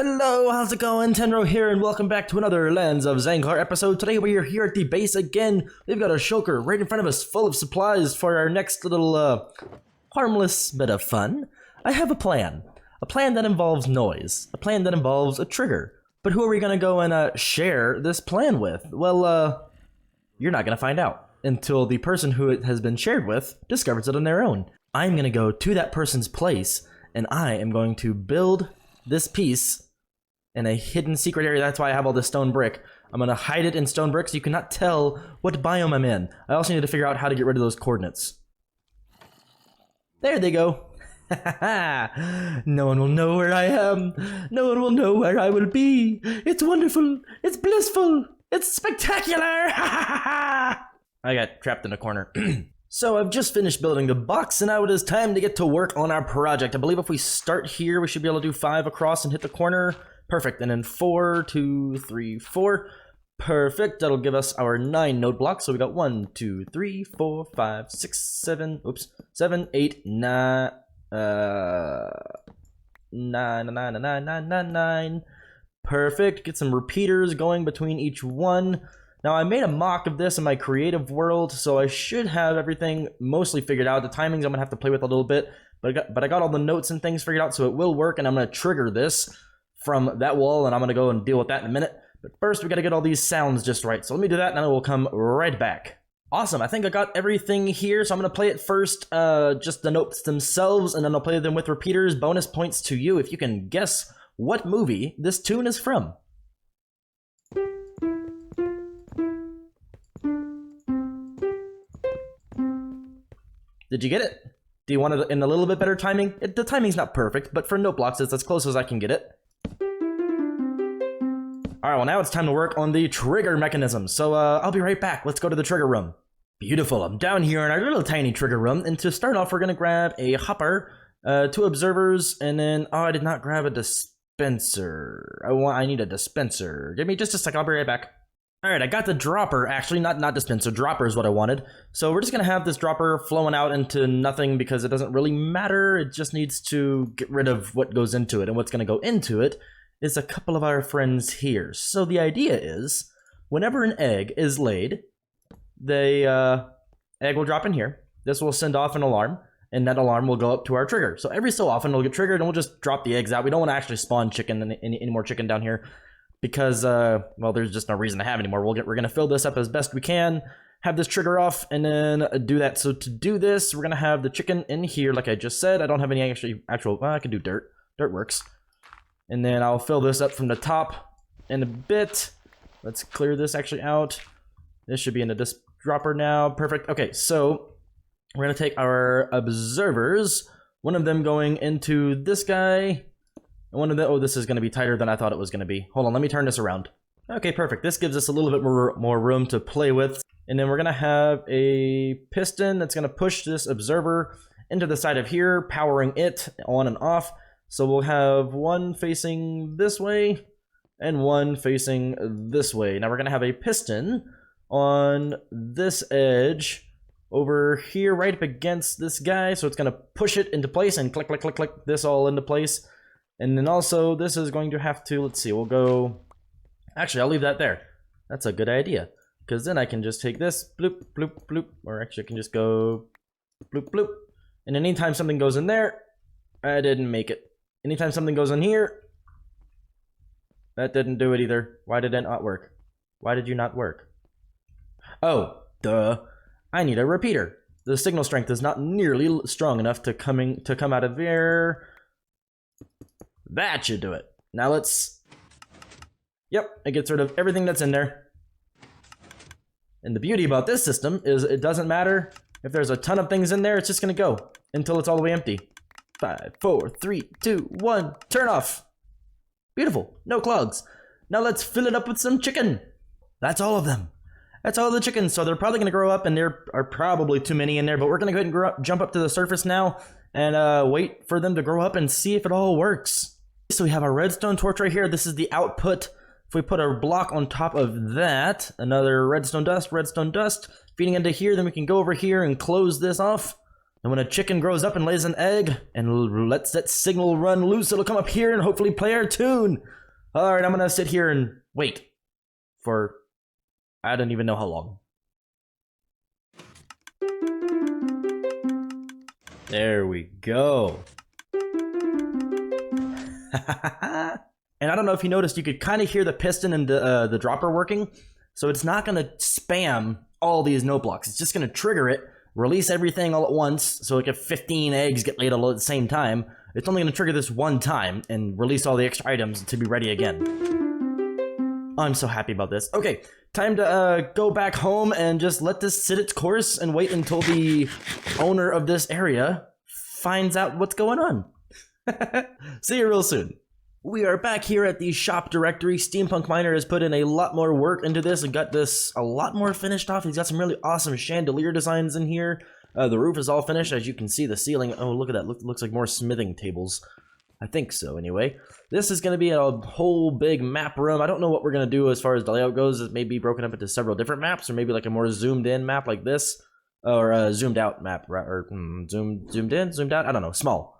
Hello, how's it going? Tainro here, and welcome back to another Lands of Zankar episode. Today we are here at the base again. We've got a shulker right in front of us full of supplies for our next little, harmless bit of fun. I have a plan. A plan that involves noise. A plan that involves a trigger. But who are we gonna go and, share this plan with? Well, you're not gonna find out until the person who it has been shared with discovers it on their own. I'm gonna go to that person's place, and I am going to build this piece in a hidden secret area. That's why I have all this stone brick. I'm gonna hide it in stone brick so you cannot tell what biome I'm in. I also need to figure out how to get rid of those coordinates. There they go. No one will know where I am. No one will know where I will be. It's wonderful. It's blissful. It's spectacular. I got trapped in a corner. So I've just finished building the box, and now it is time to get to work on our project. I believe if we start here, we should be able to do 5 across and hit the corner. Perfect. And then 4, 2, 3, 4. Perfect. That'll give us our 9 node blocks. So we got 1, 2, 3, 4, 5, 6, 7. Oops. 7, 8, 9. 9. Perfect. Get some repeaters going between each one. Now, I made a mock of this in my creative world, so I should have everything mostly figured out. The timings I'm going to have to play with a little bit, but I got all the notes and things figured out, so it will work, and I'm going to trigger this from that wall, and I'm going to go and deal with that in a minute. But first, we got to get all these sounds just right, so let me do that, and then we'll come right back. Awesome, I think I got everything here, so I'm going to play it first, just the notes themselves, and then I'll play them with repeaters. Bonus points to you if you can guess what movie this tune is from. Did you get it? Do you want it in a little bit better timing? The timing's not perfect, but for Noteblocks, it's as close as I can get it. Alright, well now it's time to work on the trigger mechanism, so I'll be right back. Let's go to the trigger room. Beautiful, I'm down here in our little tiny trigger room, and to start off, we're gonna grab a hopper, 2 observers, and then, oh, I did not grab a dispenser. I need a dispenser. Give me just a sec, I'll be right back. Alright, I got the dropper, actually, not dispenser, dropper is what I wanted. So we're just gonna have this dropper flowing out into nothing because it doesn't really matter, it just needs to get rid of what goes into it, and what's gonna go into it is a couple of our friends here. So the idea is, whenever an egg is laid, the egg will drop in here, this will send off an alarm, and that alarm will go up to our trigger. So every so often it'll get triggered and we'll just drop the eggs out. We don't want to actually spawn chicken, any more chicken down here. Because, well, there's just no reason to have anymore. We're going to fill this up as best we can, have this trigger off, and then do that. So to do this, we're going to have the chicken in here, like I just said. I don't have any actual, well, I can do dirt. Dirt works. And then I'll fill this up from the top in a bit. Let's clear this actually out. This should be into this dropper now. Perfect. Okay, so we're going to take our observers, one of them going into this guy. One of the, oh, this is going to be tighter than I thought it was going to be. Hold on, let me turn this around. Okay, perfect. This gives us a little bit more room to play with. And then we're going to have a piston that's going to push this observer into the side of here, powering it on and off. So we'll have one facing this way and one facing this way. Now we're going to have a piston on this edge over here right up against this guy. So it's going to push it into place and click, click, click, click this all into place. And then also, this is going to have to, let's see, we'll go, actually, I'll leave that there. That's a good idea. Because then I can just take this, bloop, bloop, bloop, or actually I can just go bloop, bloop. And anytime something goes in there, I didn't make it. Anytime something goes in here, that didn't do it either. Why did it not work? Why did you not work? Oh, duh. I need a repeater. The signal strength is not nearly strong enough to come out of there. That should do it. Now let's... Yep, it gets rid of everything that's in there. And the beauty about this system is it doesn't matter if there's a ton of things in there, it's just gonna go until it's all the way empty. 5, 4, 3, 2, 1, turn off. Beautiful, no clogs. Now let's fill it up with some chicken. That's all of them. That's all the chickens, so they're probably gonna grow up and there are probably too many in there, but we're gonna go ahead and jump up to the surface now and wait for them to grow up and see if it all works. So we have our redstone torch right here. This is the output. If we put a block on top of that, another redstone dust, feeding into here, then we can go over here and close this off. And when a chicken grows up and lays an egg and lets that signal run loose, it'll come up here and hopefully play our tune. Alright, I'm gonna sit here and wait for I don't even know how long. There we go. And I don't know if you noticed, you could kind of hear the piston and the dropper working. So it's not going to spam all these note blocks. It's just going to trigger it, release everything all at once. So like if 15 eggs get laid all at the same time, it's only going to trigger this one time and release all the extra items to be ready again. I'm so happy about this. Okay, time to go back home and just let this sit its course and wait until the owner of this area finds out what's going on. See you real soon. We are back here at the shop directory. SteampunkMiner has put in a lot more work into this and got this a lot more finished off. He's got some really awesome chandelier designs in here. The roof is all finished, as you can see. The ceiling, oh, look at that. Looks like more smithing tables. I think so, anyway. This is going to be a whole big map room. I don't know what we're going to do as far as the layout goes. It may be broken up into several different maps, or maybe like a more zoomed in map like this, or a zoomed out map, or zoomed in, zoomed out. I don't know, small.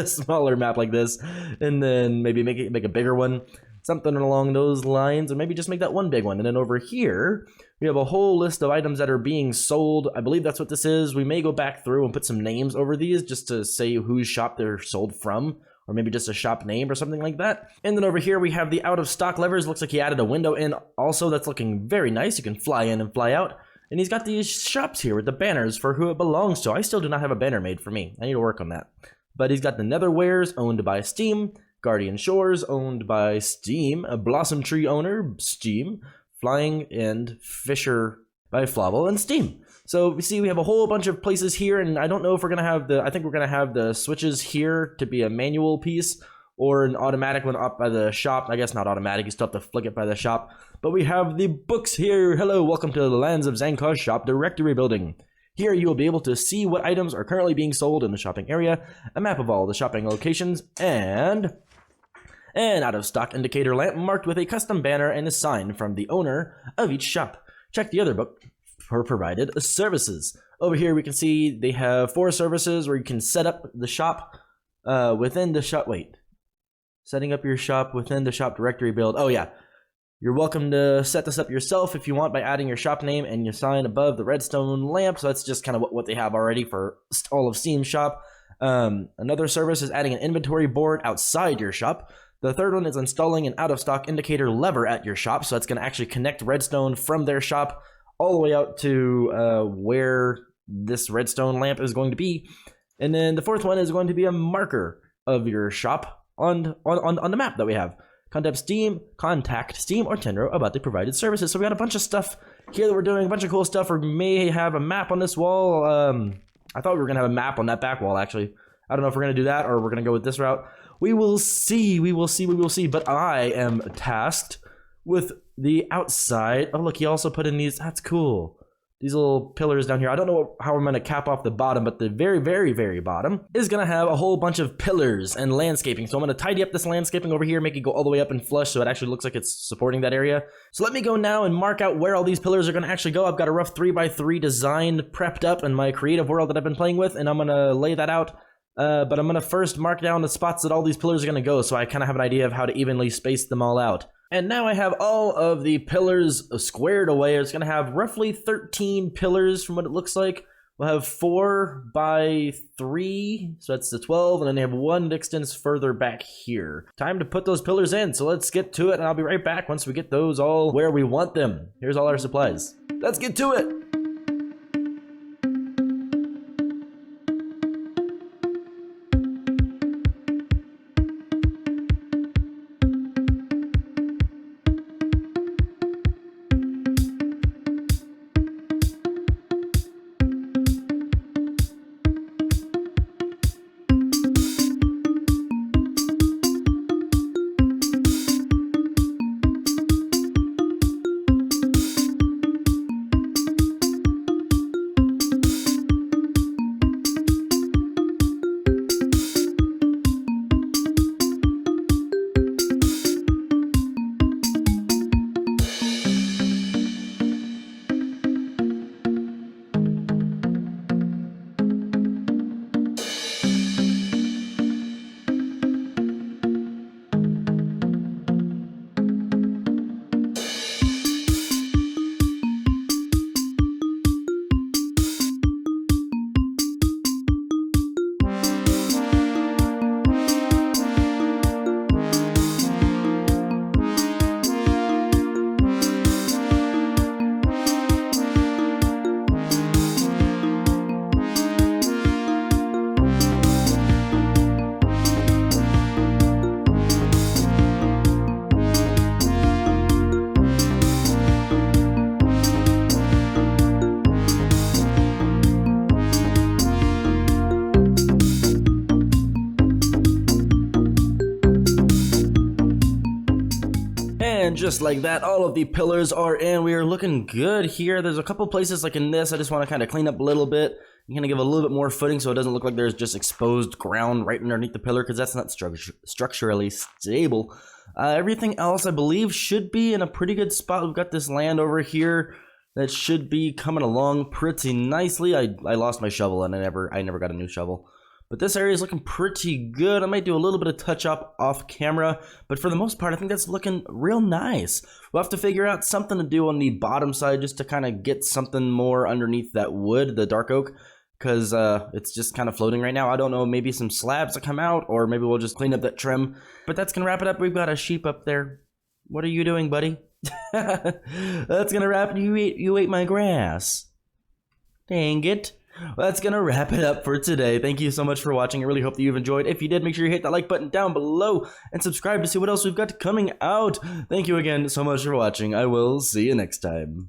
Smaller map like this, and then maybe make a bigger one, something along those lines, or maybe just make that one big one. And then over here we have a whole list of items that are being sold. I believe that's what this is. We may go back through and put some names over these just to say whose shop they're sold from, or maybe just a shop name or something like that. And then over here we have the out of stock levers. Looks like he added a window in also. That's looking very nice. You can fly in and fly out. And he's got these shops here with the banners for who it belongs to. I still do not have a banner made for me. I need to work on that. But he's got the Netherwares, owned by Steam, Guardian Shores, owned by Steam, a Blossom Tree owner, Steam, Flying and Fisher by Flaewel and Steam. So we see we have a whole bunch of places here, and I don't know if we're gonna have I think we're gonna have the switches here to be a manual piece or an automatic one up by the shop. I guess not automatic, you still have to flick it by the shop. But we have the books here. Hello, welcome to the Lands of Zankar shop directory building. Here you will be able to see what items are currently being sold in the shopping area, a map of all the shopping locations, and an out-of-stock indicator lamp marked with a custom banner and a sign from the owner of each shop. Check the other book for provided services. Over here we can see they have 4 services where you can set up the shop within the shop. Wait. Setting up your shop within the shop directory build. Oh yeah. You're welcome to set this up yourself if you want by adding your shop name and your sign above the redstone lamp. So that's just kind of what they have already for all of Steam's shop. Another service is adding an inventory board outside your shop. The third one is installing an out-of-stock indicator lever at your shop. So that's going to actually connect redstone from their shop all the way out to where this redstone lamp is going to be. And then the fourth one is going to be a marker of your shop on the map that we have. Contact Steam or Tainro about the provided services. So we got a bunch of stuff here that we're doing, a bunch of cool stuff. We may have a map on this wall. I thought we were gonna have a map on that back wall, actually. I don't know if we're gonna do that or we're gonna go with this route. We will see, but I am tasked with the outside. Oh look, he also put in these, that's cool. These little pillars down here. I don't know how I'm gonna cap off the bottom, but the very, very, very bottom is gonna have a whole bunch of pillars and landscaping. So I'm gonna tidy up this landscaping over here, make it go all the way up and flush so it actually looks like it's supporting that area. So let me go now and mark out where all these pillars are gonna actually go. I've got a rough 3x3 design prepped up in my creative world that I've been playing with, and I'm gonna lay that out. But I'm gonna first mark down the spots that all these pillars are gonna go so I kind of have an idea of how to evenly space them all out. And now I have all of the pillars squared away. It's going to have roughly 13 pillars from what it looks like. We'll have 4x3, so that's the 12, and then they have one that extends further back here. Time to put those pillars in, so let's get to it, and I'll be right back once we get those all where we want them. Here's all our supplies. Let's get to it! And just like that, all of the pillars are in. We are looking good here. There's a couple places like in this, I just want to kind of clean up a little bit. I'm going to give a little bit more footing so it doesn't look like there's just exposed ground right underneath the pillar, because that's not structurally stable. Everything else, I believe, should be in a pretty good spot. We've got this land over here that should be coming along pretty nicely. I lost my shovel and I never got a new shovel. But this area is looking pretty good. I might do a little bit of touch-up off camera, but for the most part, I think that's looking real nice. We'll have to figure out something to do on the bottom side just to kind of get something more underneath that wood, the dark oak, because it's just kind of floating right now. I don't know, maybe some slabs to come out, or maybe we'll just clean up that trim. But that's going to wrap it up. We've got a sheep up there. What are you doing, buddy? That's going to wrap it. You ate my grass. Dang it. Well, that's going to wrap it up for today. Thank you so much for watching. I really hope that you've enjoyed. If you did, make sure you hit that like button down below and subscribe to see what else we've got coming out. Thank you again so much for watching. I will see you next time.